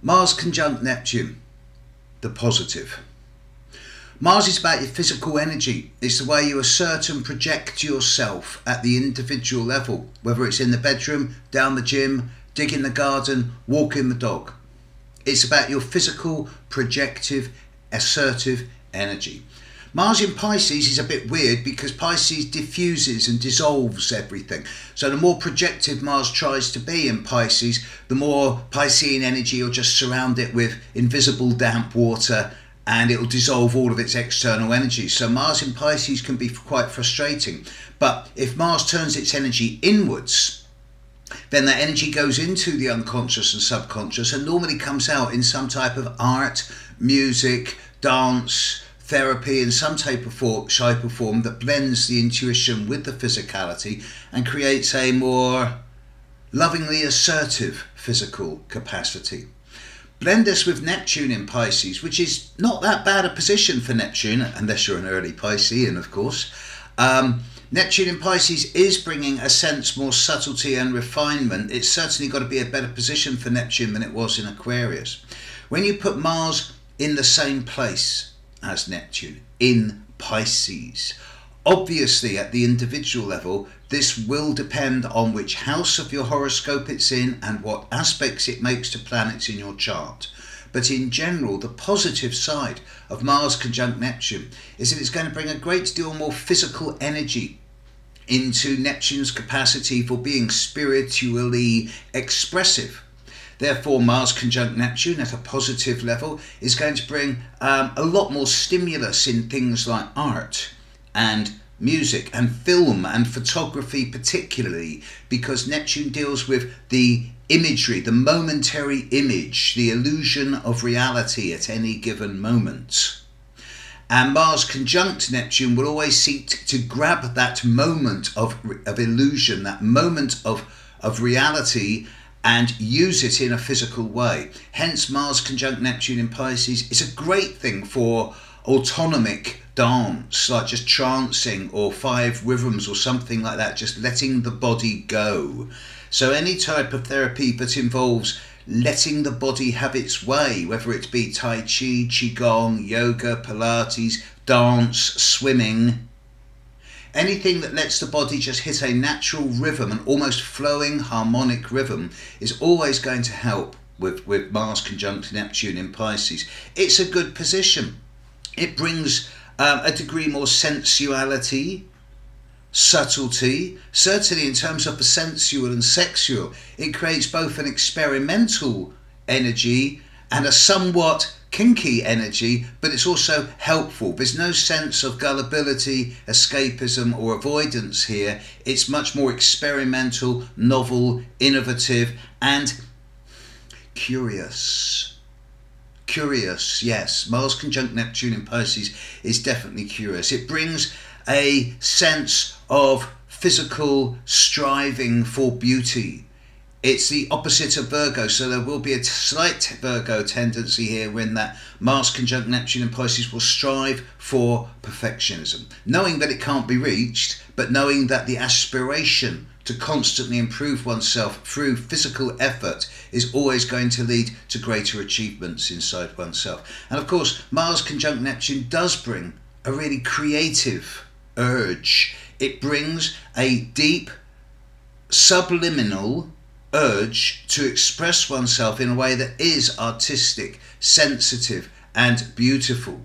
Mars conjunct Neptune, the positive. Mars is about your physical energy. It's the way you assert and project yourself at the individual level, whether it's in the bedroom, down the gym, digging the garden, walking the dog. It's about your physical, projective, assertive energy. Mars in Pisces is a bit weird because Pisces diffuses and dissolves everything. So the more projective Mars tries to be in Pisces, the more Piscean energy will just surround it with invisible damp water and it will dissolve all of its external energy. So Mars in Pisces can be quite frustrating. But if Mars turns its energy inwards, then that energy goes into the unconscious and subconscious and normally comes out in some type of art, music, dance, therapy, in some shape or form that blends the intuition with the physicality and creates a more lovingly assertive physical capacity. Blend this with Neptune in Pisces, which is not that bad a position for Neptune, unless you're an early Piscean, of course. Neptune in Pisces is bringing a sense more subtlety and refinement. It's certainly got to be a better position for Neptune than it was in Aquarius. When you put Mars in the same place as Neptune in Pisces, obviously at the individual level, this will depend on which house of your horoscope it's in and what aspects it makes to planets in your chart. But in general, the positive side of Mars conjunct Neptune is that it's going to bring a great deal more physical energy into Neptune's capacity for being spiritually expressive. Therefore, Mars conjunct Neptune at a positive level is going to bring a lot more stimulus in things like art and music and film and photography, particularly because Neptune deals with the imagery, the momentary image, the illusion of reality at any given moment. And Mars conjunct Neptune will always seek to grab that moment of illusion, that moment of reality, and use it in a physical way. Hence, Mars conjunct Neptune in Pisces is a great thing for autonomic dance, like just trancing or 5 rhythms or something like that, just letting the body go. So any type of therapy that involves letting the body have its way, whether it be Tai Chi, Qigong, yoga, Pilates, dance, swimming, anything that lets the body just hit a natural rhythm, an almost flowing harmonic rhythm, is always going to help with Mars conjunct Neptune in Pisces. It's a good position. It brings a degree more sensuality, subtlety, certainly in terms of the sensual and sexual. It creates both an experimental energy and a somewhat kinky energy, but it's also helpful. There's no sense of gullibility, escapism or avoidance here. It's much more experimental, novel, innovative and curious. Curious, yes. Mars conjunct Neptune in Pisces is definitely curious. It brings a sense of physical striving for beauty. It's the opposite of Virgo, so there will be a slight Virgo tendency here when that Mars conjunct Neptune in Pisces will strive for perfectionism, knowing that it can't be reached, but knowing that the aspiration to constantly improve oneself through physical effort is always going to lead to greater achievements inside oneself. And of course, Mars conjunct Neptune does bring a really creative urge. It brings a deep, subliminal urge to express oneself in a way that is artistic, sensitive and beautiful.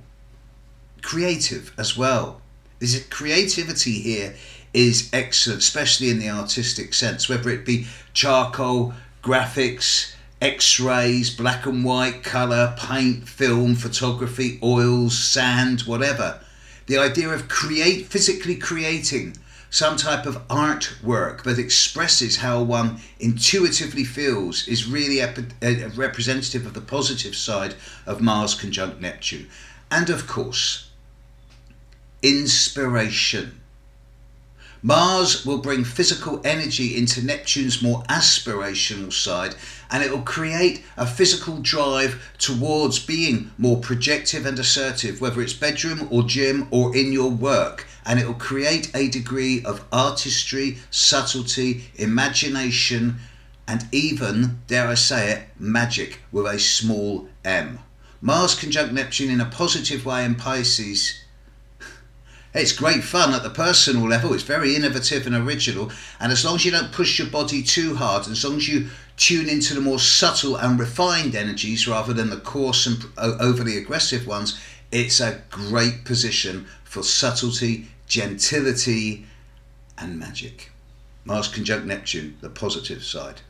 Creative as well. There's a creativity here is excellent, especially in the artistic sense, whether it be charcoal, graphics, x-rays, black and white, colour, paint, film, photography, oils, sand, whatever. The idea of physically creating some type of artwork that expresses how one intuitively feels is really a representative of the positive side of Mars conjunct Neptune. And of course, inspiration. Mars will bring physical energy into Neptune's more aspirational side, and it will create a physical drive towards being more projective and assertive, whether it's bedroom or gym or in your work. And it will create a degree of artistry, subtlety, imagination, and even, dare I say it, magic with a small m. Mars conjunct Neptune in a positive way in Pisces. It's great fun at the personal level. It's very innovative and original, and as long as you don't push your body too hard, and as long as you tune into the more subtle and refined energies rather than the coarse and overly aggressive ones, it's a great position for subtlety, gentility and magic. Mars conjunct Neptune, the positive side.